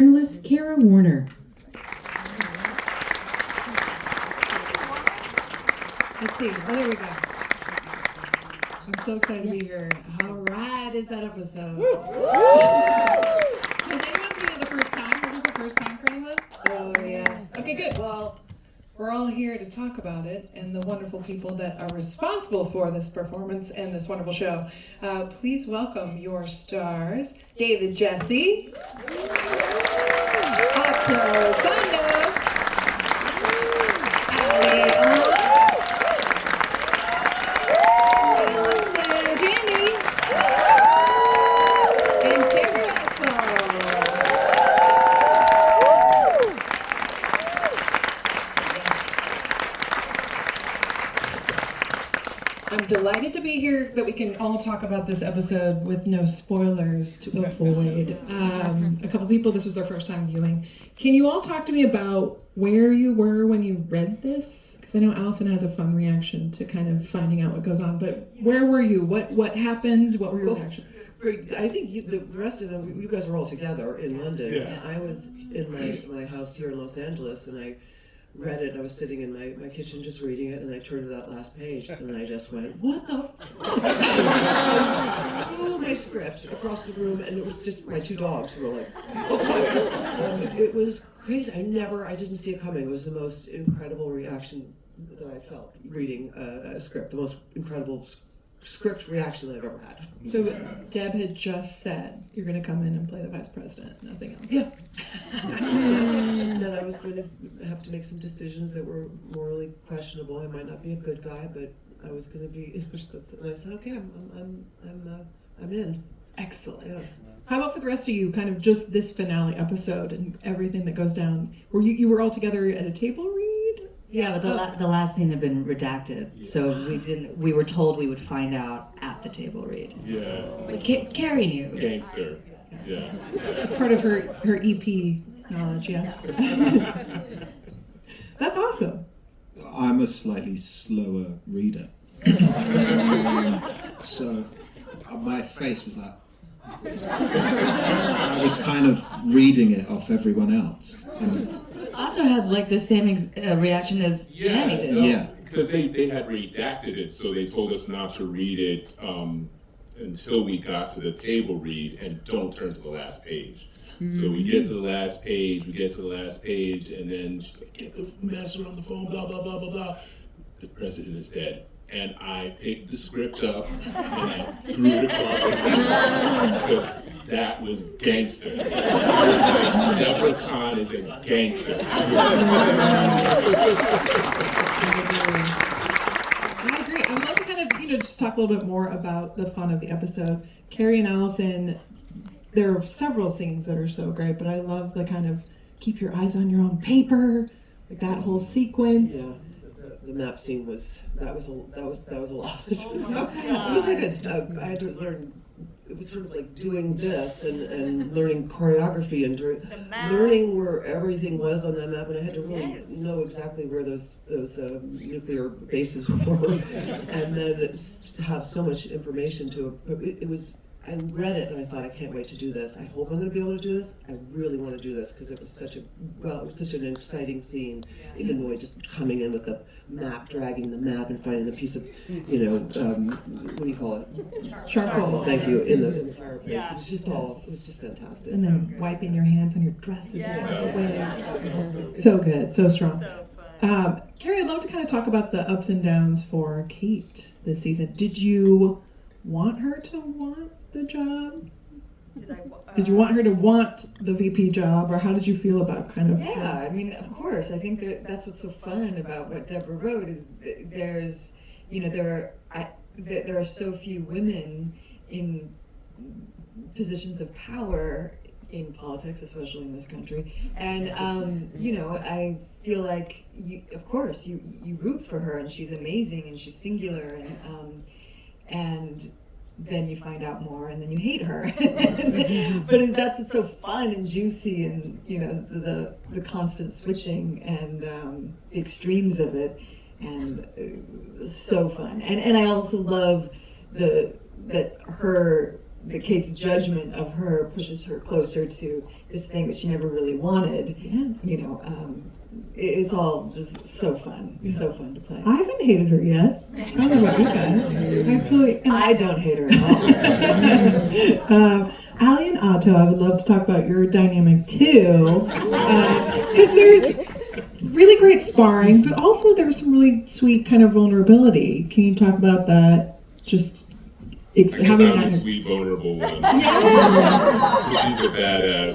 Journalist Kara Warner. Let's see. Oh, there we go. I'm so excited to be here. How rad is that episode? Has anyone seen it the first time? Was this the first time for anyone? Oh, yes. Okay, good. Well, we're all here to talk about it and the wonderful people that are responsible for this performance and this wonderful show. Please welcome your stars, David Gyasi, Essandoh, Allison, Janney, and Keri Russell. I'm delighted to be here that we can all talk about this episode with no spoilers to avoid. A couple people, this was their first time viewing. Can you all talk to me about where you were when you read this? Because I know Allison has a fun reaction to kind of finding out what goes on, but where were you? What happened? What were your reactions? I think the rest of them, you guys were all together in London. Yeah. I was in my house here in Los Angeles, and I read it. I was sitting in my kitchen just reading it, and I turned to that last page, and I just went, what the f-? Blew my script across the room, and it was just my two dogs who were like, it was crazy. I didn't see it coming. It was the most incredible reaction that I felt reading a script, the most incredible script reaction that I've ever had. So Deb had just said, you're going to come in and play the vice president, nothing else. Yeah. She said I was going to have to make some decisions that were morally questionable. I might not be a good guy, but I was going to be. And I said, okay, I'm in. Excellent. Yeah. How about for the rest of you, kind of just this finale episode and everything that goes down? Were you were all together at a table read? Yeah, but the last scene had been redacted, so we were told we would find out at the table read. Yeah. But Keri knew. Gangster. Yeah. It's part of her EP knowledge, yes. That's awesome. I'm a slightly slower reader. So my face was like, I was kind of reading it off everyone else. And Otto had like the same reaction as Janney did. Yeah. Because they had redacted it, so they told us not to read it until we got to the table read and don't turn to the last page. So we get to the last page, and then she's like, get the mess around the phone, blah, blah, blah, blah, blah. The president is dead. And I picked the script up and I threw it across the room because that was gangster. Deborah Kahn is a gangster. I agree. I would love to kind of, just talk a little bit more about the fun of the episode. Keri and Allison, there are several scenes that are so great, but I love the kind of keep your eyes on your own paper, like that whole sequence. Yeah. The map scene was a lot. It was like I had to learn. It was sort of like doing this and learning choreography and learning where everything was on that map, and I had to really know exactly where those nuclear bases were, and then have so much information to it. It was. I read it and I thought, I can't wait to do this. I hope I'm going to be able to do this. I really want to do this because it was such an exciting scene. Even though just coming in with the map, dragging the map, and finding the piece of, what do you call it? Charcoal. Thank you. In the fireplace. Yeah. It was just fantastic. And then wiping your hands on your dresses. So good, so strong. So fun. Keri, I'd love to kind of talk about the ups and downs for Kate this season. Did you want her to want the job? Did you want her to want the VP job, or how did you feel about kind of? Yeah, I mean, of course. I think that's what's so fun about what Deborah wrote is there's, there are so few women in positions of power in politics, especially in this country, and I feel like of course you root for her, and she's amazing, and she's singular, and then you find out more, and then you hate her. But that's what's so fun and juicy, and the constant switching and the extremes of it, and so fun. And I also love that her Kate's judgment of her pushes her closer to this thing that she never really wanted. It's all just so fun. It's so fun to play. I haven't hated her yet. I don't know about you guys. I don't hate her at all. Allie and Otto, I would love to talk about your dynamic too, because there's really great sparring, but also there's some really sweet kind of vulnerability. Can you talk about that? Just I guess I'm the sweet, vulnerable one. She's a badass.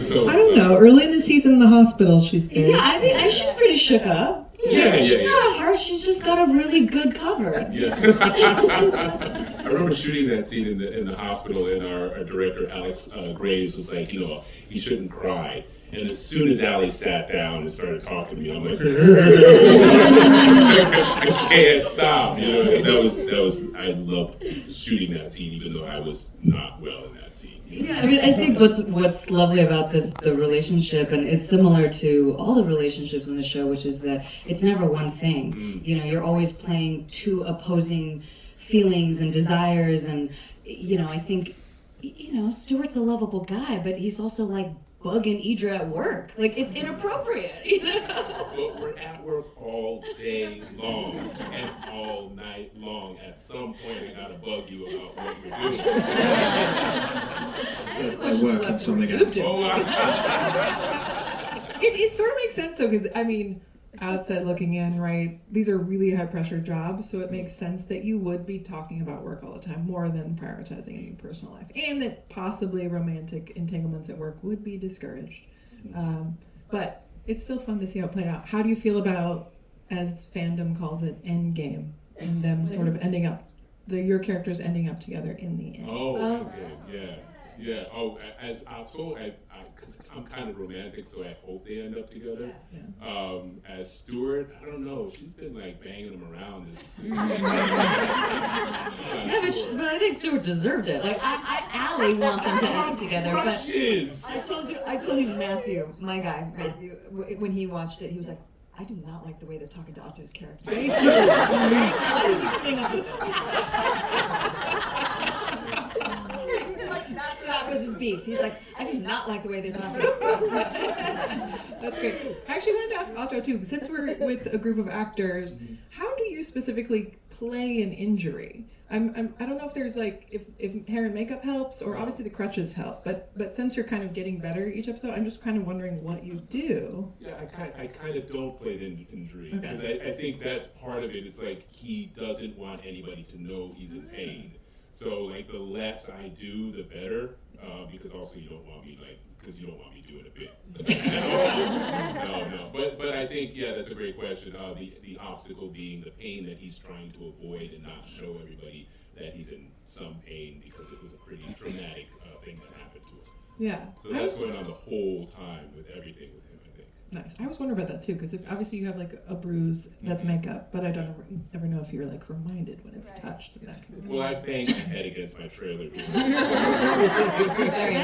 So, I don't know. Early in the season in the hospital, she's big. Yeah, I think she's pretty shook up. She's not a heart. She's just got a really good cover. Yeah. I remember shooting that scene in the hospital, and our director Alex Graves was like, you shouldn't cry. And as soon as Allie sat down and started talking to me, I'm like, I can't stop. That was I loved shooting that scene, even though I was not well in that scene. Yeah, I mean, I think what's lovely about the relationship, and it's similar to all the relationships in the show, which is that it's never one thing. You're always playing two opposing feelings and desires, and I think Stuart's a lovable guy, but he's also like bugging Idra at work. Like, it's inappropriate. But we're at work all day long and all night long. At some point, I gotta bug you about what we're doing. I work at something else. It sort of makes sense though, because I mean, outside looking in, right? These are really high pressure jobs, so it makes sense that you would be talking about work all the time more than prioritizing your personal life, and that possibly romantic entanglements at work would be discouraged. But it's still fun to see how it played out. How do you feel about, as fandom calls it, end game, and them sort of ending up, your characters ending up together in the end? Oh, okay, yeah. Oh, as Otto, because I'm kind of romantic, so I hope they end up together. Yeah. As Stuart, I don't know. She's been like banging him around. But I think Stuart deserved it. Like, Allie want them to end together, but I told you, Matthew, my guy, when he watched it, he was like, I do not like the way they're talking to Otto's character. Thank you. What's coming up with this? That was his beef. He's like, I do not like the way they're talking. That's great. I actually wanted to ask Otto too, since we're with a group of actors, how do you specifically play an injury? I don't know if there's like if hair and makeup helps, or obviously the crutches help, but since you're kind of getting better each episode, I'm just kind of wondering what you do. Yeah, I kind of don't play the injury, because I think that's part of it. It's like he doesn't want anybody to know he's in pain. So like the less I do, the better, because also you don't want me doing a bit. No. But I think, that's a great question. The obstacle being the pain that he's trying to avoid and not show everybody that he's in some pain, because it was a pretty traumatic thing that happened to him. Yeah. So that's going on the whole time with everything with him, I think. Nice. I always wonder about that too, because obviously you have like a bruise that's makeup, but I don't ever know if you're like reminded when it's touched. And that kind of Well, I banged my head against my trailer. very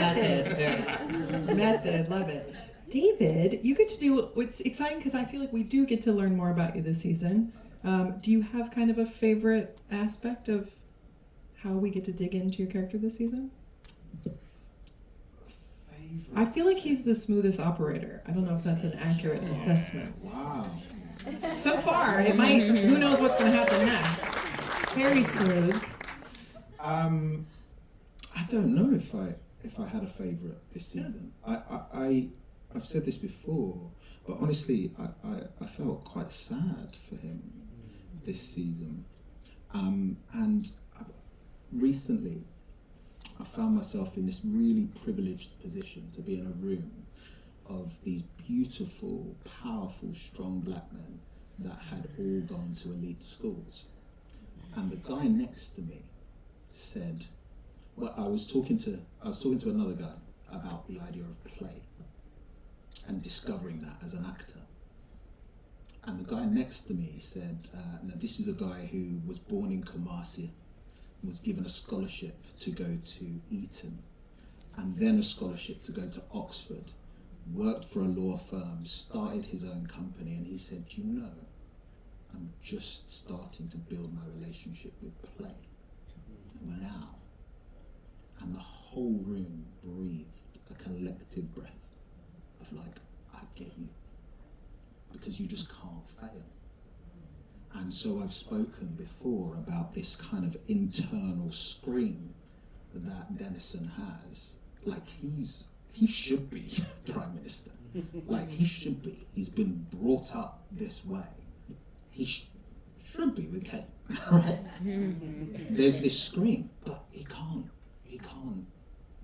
method. Love it. David, you get to do what's exciting, because I feel like we do get to learn more about you this season. Do you have kind of a favorite aspect of how we get to dig into your character this season? I feel like he's the smoothest operator. I don't know if that's an accurate assessment. Wow. So far, it might. Who knows what's going to happen next? Very smooth. I don't know if I had a favorite this season. I've said this before, but honestly, I felt quite sad for him this season. And recently, I found myself in this really privileged position to be in a room of these beautiful, powerful, strong black men that had all gone to elite schools. And the guy next to me said, well, I was talking to another guy about the idea of play and discovering that as an actor. And the guy next to me said, now this is a guy who was born in Kumasi, was given a scholarship to go to Eton, and then a scholarship to go to Oxford, worked for a law firm, started his own company, and he said, you know, I'm just starting to build my relationship with play now. and the whole room breathed a collective breath of like, I get you, because you just can't fail. And so I've spoken before about this kind of internal scream that Dennison has. Like he should be Prime Minister. Like he should be. He's been brought up this way. He should be with Kate. Right? There's this scream, but he can't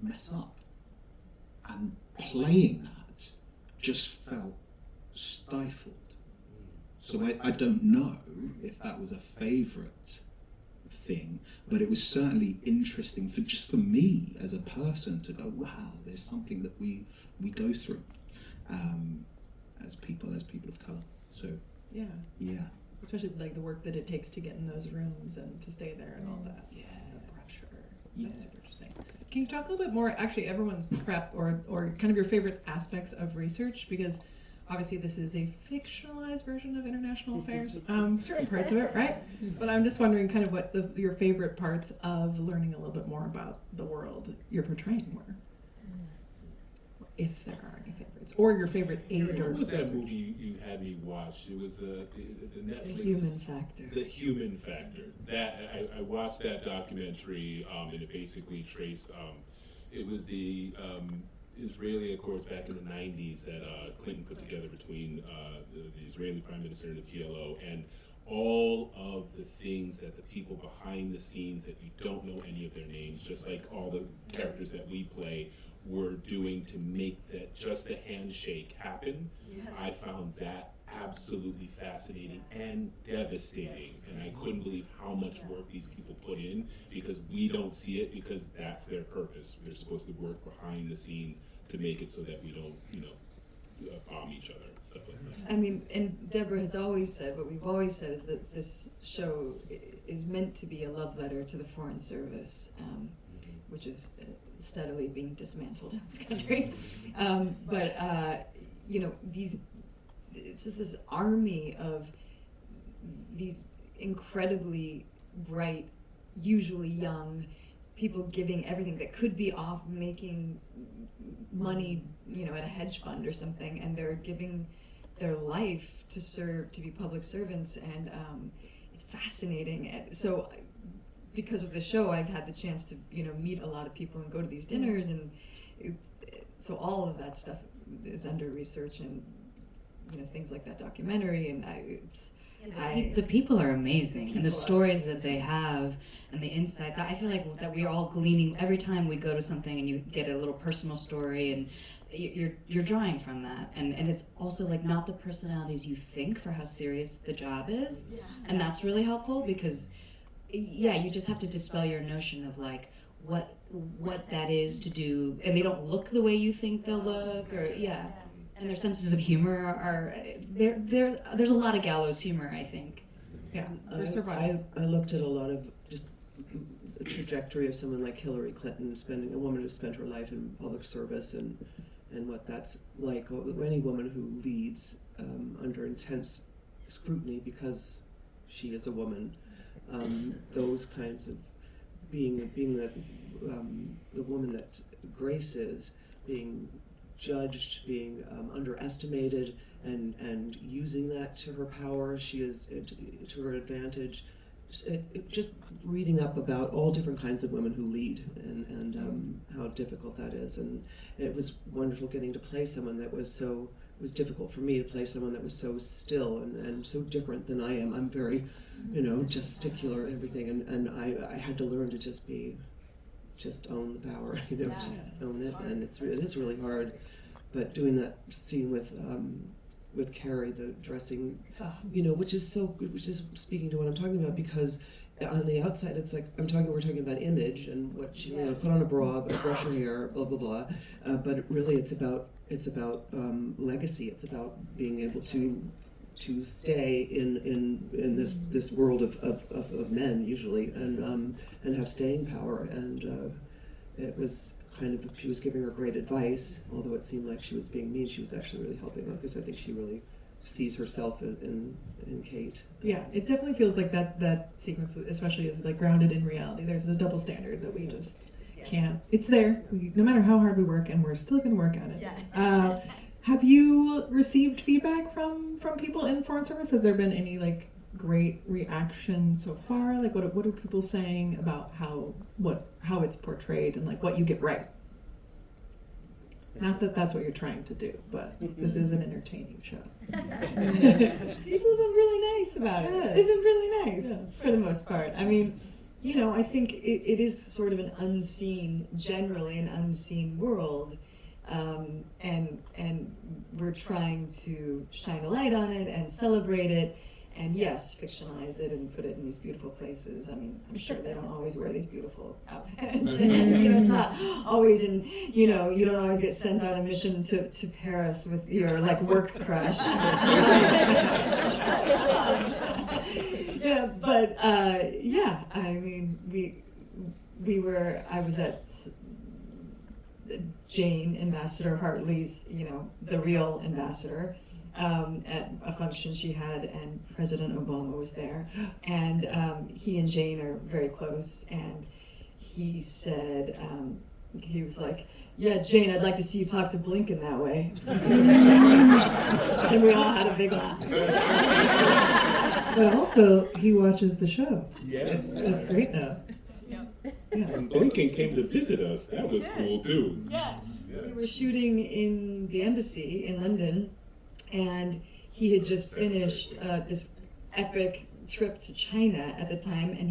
mess up. And playing that just felt stifled. So I don't know if that was a favourite thing, but it was certainly interesting for me as a person to go, wow, there's something that we go through as people of colour. So Yeah. yeah. Especially like the work that it takes to get in those rooms and to stay there and all that. Yeah. The pressure. Yeah. That's super interesting. Can you talk a little bit more, actually everyone's prep or kind of your favorite aspects of research, because obviously this is a fictionalized version of international affairs, certain parts of it, right? But I'm just wondering kind of what your favorite parts of learning a little bit more about the world you're portraying were. If there are any favorites, or your favorite aid What or was that movie you had me watch? It was the Netflix. The Human Factor. The Human Factor. That I watched that documentary, and it basically traced. It was the Israeli Accords back in the '90s that Clinton put together between the Israeli Prime Minister and the PLO, and all of the things that the people behind the scenes that you don't know any of their names, just like all the characters that we play, were doing to make that just a handshake happen. Yes. I found that absolutely fascinating and devastating, and I couldn't believe how much work these people put in, because we don't see it, because that's their purpose. They're supposed to work behind the scenes to make it so that we don't, bomb each other, stuff like that. I mean, and Deborah has always said, what we've always said is that this show is meant to be a love letter to the Foreign Service, which is steadily being dismantled in this country. It's just this army of these incredibly bright, usually young people giving everything that could be off making money, at a hedge fund or something, and they're giving their life to serve, to be public servants, and it's fascinating. And so, because of the show, I've had the chance to, meet a lot of people and go to these dinners, and so all of that stuff is under research, and things like that documentary, and The people are amazing, and the People are stories that they have, and the insight that I feel like that we're all gleaning every time we go to something, and you get a little personal story, and you're drawing from that, and it's also like not the personalities you think for how serious the job is, and that's really helpful, because you just have to dispel your notion of like what that is to do, and they don't look the way you think they'll look, or and their senses of humor are there's a lot of gallows humor, I think. Yeah, for survival. I looked at a lot of just the trajectory of someone like Hillary Clinton, a woman who spent her life in public service, and what that's like. Any woman who leads under intense scrutiny because she is a woman, those kinds of being the woman that Grace is, being judged, being underestimated, and using that to her power. She is to her advantage. Just reading up about all different kinds of women who lead, and how difficult that is. And it was wonderful getting to play someone that was so. It was difficult for me to play someone that was so still and so different than I am. I'm very, gesticular and everything, and I had to learn to just own the power, just own it, and it is really hard. But doing that scene with Keri, the dressing, which is speaking to what I'm talking about, because on the outside we're talking about image and what she put on a bra, brush her hair, blah blah blah, but really it's about legacy. It's about being able to stay in this world of men usually, and have staying power. And it was kind of, she was giving her great advice, although it seemed like she was being mean. She was actually really helping her, because I think she really sees herself in Kate. Yeah, it definitely feels like that sequence, especially, is like grounded in reality. There's a double standard that we just can't. It's there. No matter how hard we work, and we're still going to work at it. Yeah. Have you received feedback from people in Foreign Service? Has there been any like great reaction so far? Like what are people saying about how it's portrayed and like what you get right? Not that that's what you're trying to do, but this is an entertaining show. People have been really nice about it. Yeah. They've been really nice Yeah. for the most part. I mean, I think it is sort of an unseen, generally an unseen world. And we're trying to shine a light on it and celebrate it, and yes, fictionalize it and put it in these beautiful places. I mean, I'm sure they don't always wear these beautiful outfits. It's not always you don't always get sent on a mission to Paris with your like work crush. Yeah, but I mean, I was at Jane, Ambassador Hartley's, the real ambassador, at a function she had, and President Obama was there, and he and Jane are very close, and he said, he was like, yeah, Jane, I'd like to see you talk to Blinken that way. And we all had a big laugh. But also, he watches the show. Yeah. That's great now. And Blinken came to visit us. That was cool too. Yeah. We were shooting in the embassy in London, and he had just finished this epic trip to China at the time, and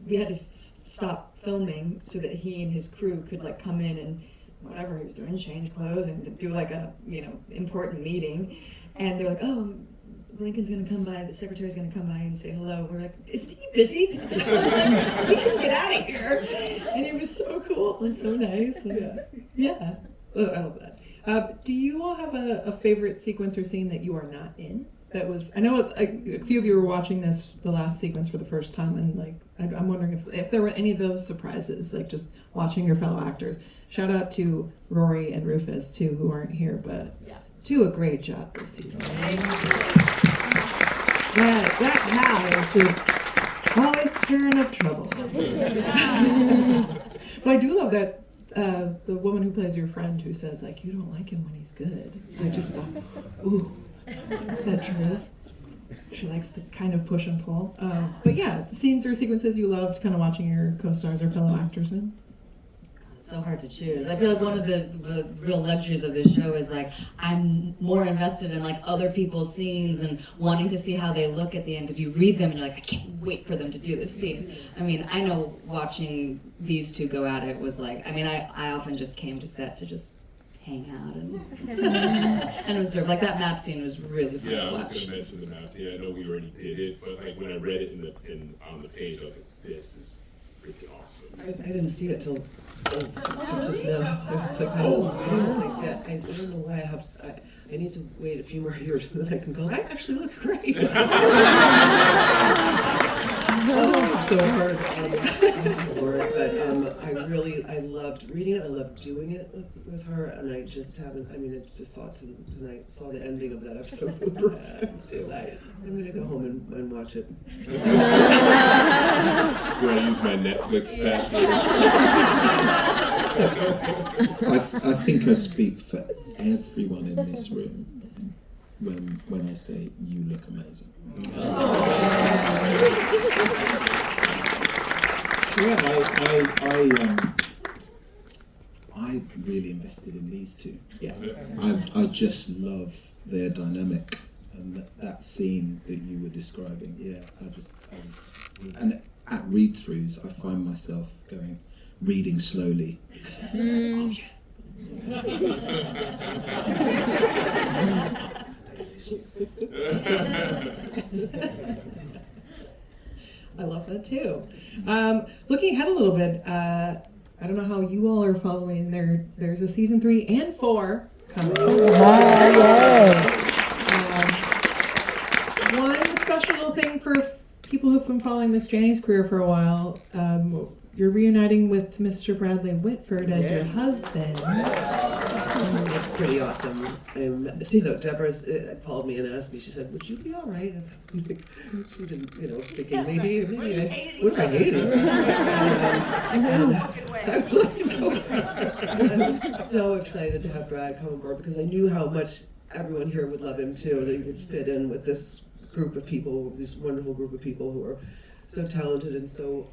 we had to stop filming so that he and his crew could like come in and whatever he was doing, change clothes and do like a important meeting, and they're like, oh, Blinken's gonna come by, the secretary's gonna come by and say hello. We're like, is he busy? He can get out of here. And it was so cool and so nice. And yeah. Oh, I love that. Do you all have a favorite sequence or scene that you are not in? That was, I know a few of you were watching the last sequence for the first time, and like I'm wondering if there were any of those surprises, like just watching your fellow actors. Shout out to Rory and Rufus too, who aren't here, but do a great job this season. That cow is just always stirring up trouble. Well, I do love that the woman who plays your friend who says like, you don't like him when he's good. I just thought, ooh, is that true? She likes the kind of push and pull. But yeah, the scenes or sequences you loved kind of watching your co-stars or fellow actors in. So hard to choose. I feel like one of the real luxuries of this show is like I'm more invested in like other people's scenes and wanting to see how they look at the end, because you read them and you're like, I can't wait for them to do this scene. I mean, I know watching these two go at it was like, I mean, I often just came to set to just hang out and observe. Like that map scene was really fun to I was watch. gonna mention the map scene. I know we already did it, but like when I read it on the page, I was like, this is freaking awesome. I didn't see it till just now. I was like, I don't know why I need to wait a few more years so that I can go, I actually look great. So hard for it, but I loved reading it, I loved doing it with her, and I just haven't, I just saw it tonight, saw the ending of that episode for the first time too. I'm gonna go home and watch it. Where I use my Netflix password. I think I speak for everyone in this room when I say you look amazing. I really invested in these two. Yeah. I just love their dynamic, and that scene that you were describing. Yeah, and at read-throughs, I find myself reading slowly. Oh yeah. I love that too. Looking ahead a little bit, I don't know how you all are following. There's a season 3 and 4 coming. One special little thing for people who've been following Miss Janney's career for a while. You're reuniting with Mr. Bradley Whitford as your husband in this pretty awesome. Deborah called me and asked me. She said, "Would you be all right if she didn't, thinking maybe I what if I hated each other?" I was so excited to have Brad come on board because I knew how much everyone here would love him too. That he would fit in with this group of people, this wonderful group of people who are so talented and so.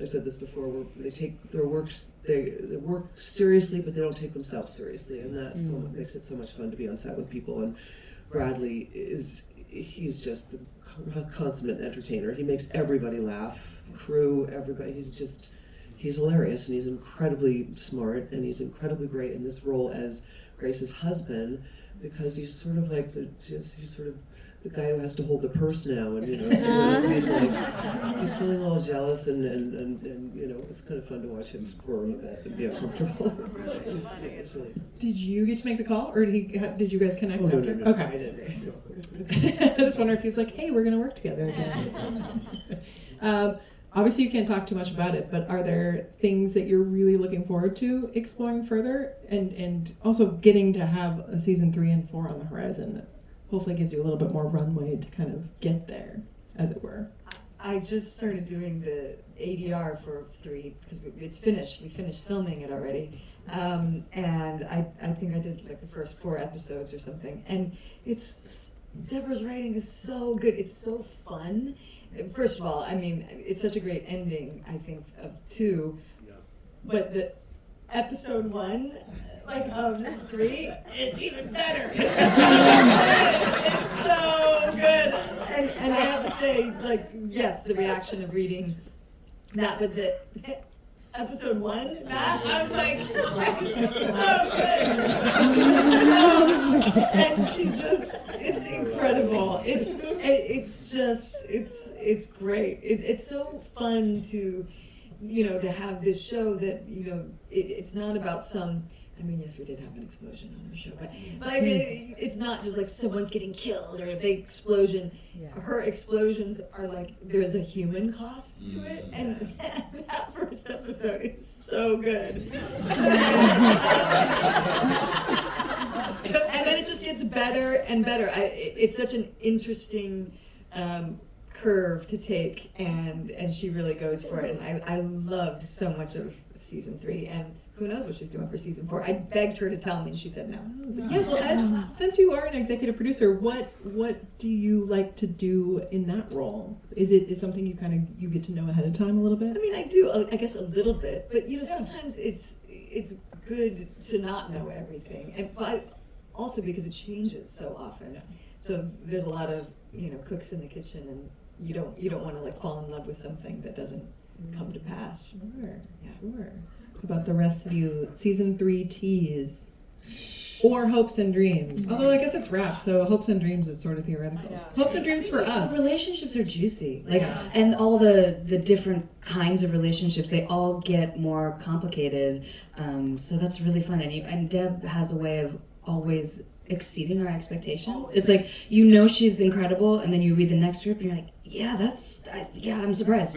I said this before. They take their works. They work seriously, but they don't take themselves seriously, and that's what makes it so much fun to be on set with people. And Bradley he's just the consummate entertainer. He makes everybody laugh, crew, everybody. He's hilarious, and he's incredibly smart, and he's incredibly great in this role as Grace's husband, because he's sort of like he's sort of the guy who has to hold the purse now, and he's feeling all jealous, and it's kind of fun to watch him squirm a bit and be uncomfortable. It's really... Did you get to make the call, or did you guys connect after? No, okay. I didn't. I just wonder if he was like, "Hey, we're going to work together again." Obviously, you can't talk too much about it, but are there things that you're really looking forward to exploring further, and also getting to have a season 3 and 4 on the horizon? Hopefully gives you a little bit more runway to kind of get there, as it were. I just started doing the ADR for 3 because it's finished. We finished filming it already. And I think I did like the first 4 episodes or something. And Deborah's writing is so good. It's so fun. First of all, I mean, it's such a great ending, I think, of 2. But the episode 1, of 3, it's even better. It's so good. And I have to say, yes, the reaction of reading that, but the episode 1, that, I was like, so good. And she it's incredible. It's great. It's so fun to, to have this show that, it's not about some, I mean, yes, we did have an explosion on our show, but I mean, it's not just like someone's getting killed or a big explosion. Yeah. Her explosions are like, there's a human cost to it, and that first episode is so good. And then it just gets better and better. It's such an interesting curve to take, and she really goes for it, and I loved so much of season 3, and who knows what she's doing for season 4. I begged her to tell me, and she said no. I was like, yeah, well, since you are an executive producer, what do you like to do in that role? Is it something you get to know ahead of time a little bit? I mean, I do, I guess a little bit, but sometimes it's good to not know everything, but also because it changes so often. So there's a lot of cooks in the kitchen, and you don't want to fall in love with something that doesn't come to pass. Sure. About the rest of you, season 3 tease or hopes and dreams. Although I guess it's wrapped, so hopes and dreams is sort of theoretical. Hopes and dreams for us. Relationships are juicy, and all the different kinds of relationships, they all get more complicated. So that's really fun, and Deb has a way of always exceeding our expectations. It's like she's incredible, and then you read the next script and you're like, I'm surprised.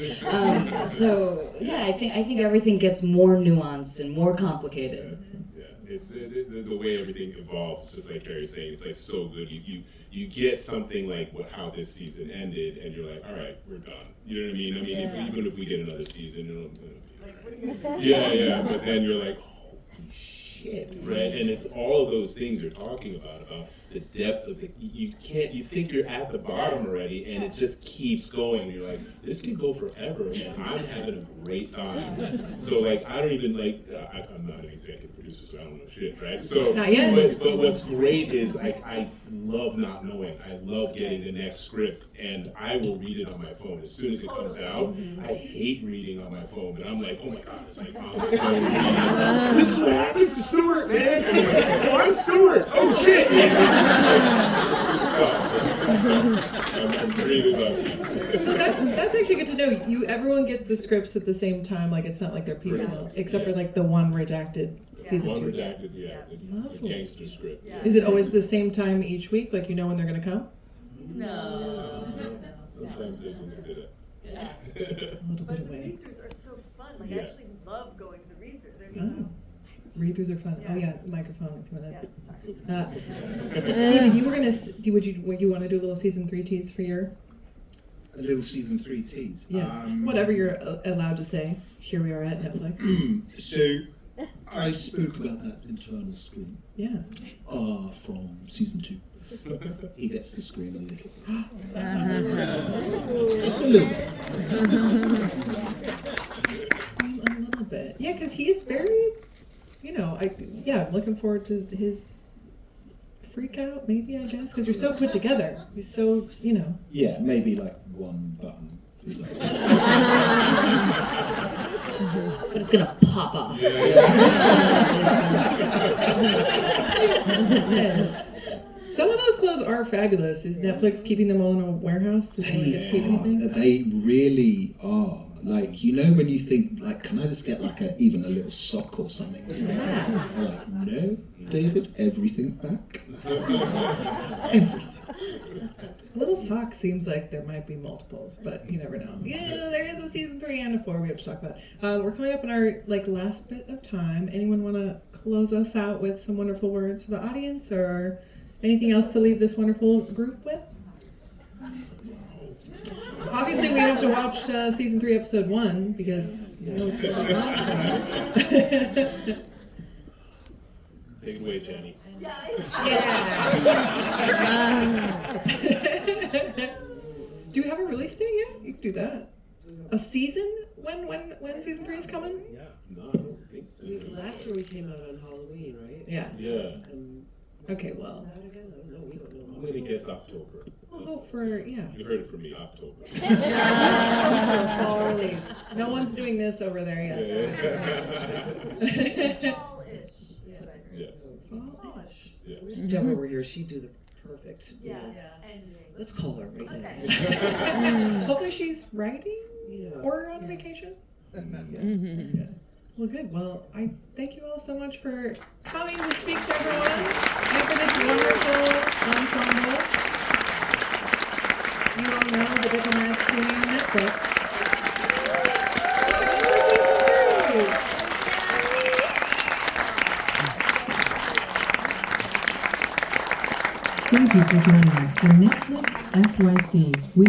So yeah, I think everything gets more nuanced and more complicated. Yeah. It's the way everything evolves. It's just like Keri's saying. It's so good. You get something like how this season ended, and you're like, all right, we're done. You know what I mean? I mean, even if we get another season, it'll be all right. Yeah. But then you're like, holy shit, right? And it's all of those things you're talking about the depth of you think you're at the bottom already, and it just keeps going. You're like, this can go forever, and I'm having a great time. So I don't even I'm not an executive producer, so I don't know shit, right? So not yet. But what's great is I love not knowing. I love getting the next script, and I will read it on my phone as soon as it comes out. I hate reading on my phone, but I'm like, oh my god, it's like, this is what happens to Stuart, man. Oh, I'm Stuart. Oh shit. I'm really lucky. That's actually good to know. Everyone gets the scripts at the same time. It's not like they're piecemeal, except for the one redacted season 2. One redacted, the gangster script. Yeah. Is it always the same time each week? When they're going to come? No. Sometimes there's a little bit of. Yeah. A little bit of The waiting. read-throughs are so fun. I actually love going to the read-through. There's read-throughs are fun. Oh yeah, microphone if you want Yeah, to. sorry. David, you were gonna. Would you want to do a little season 3 tease for your? A little season 3 tease. Yeah. Whatever you're allowed to say. Here we are at Netflix. So I spoke about that internal scream Yeah. from season 2. He gets to scream a little. Just a little bit. Scream a little bit. Yeah, because he's very, I'm looking forward to his freak out, maybe, I guess, because you're so put together. He's so, Yeah, maybe like one button is up. But it's gonna pop off. Some of those clothes are fabulous. Is Netflix keeping them all in a warehouse? So they don't get to keep anything? They really are. Like, when you think, like, can I just get like even a little sock or something? I'm like, no, David, everything back. Everything. A little sock seems like there might be multiples, but you never know. Yeah, there is a season 3 and a 4 we have to talk about. We're coming up in our last bit of time. Anyone want to close us out with some wonderful words for the audience, or anything else to leave this wonderful group with? Obviously, we have to watch season 3, episode 1 because it's Take it away, Janney. Yeah. Do you have a release date yet? You can do that. A season? When season 3 is coming? Yeah, no, I don't think so. Last year we came out on Halloween, right? Yeah. Yeah, And Okay, well, that again, I don't know. We don't know. I'm gonna guess October. we'll hope for, You heard it from me, October. fall release. No one's doing this over there yet. Fall-ish is what I heard. Yeah, Fallish. yeah. Just tell her we're here. She'd do the perfect. Yeah. Yeah. Ending. Let's call her right Okay. now. Hopefully she's writing Yeah. or on vacation. Yeah. Well, good. Well, I thank you all so much for coming to speak to everyone and for this wonderful ensemble. You all know the Diplomat streaming on Netflix. Thank you for joining us for Netflix FYC. We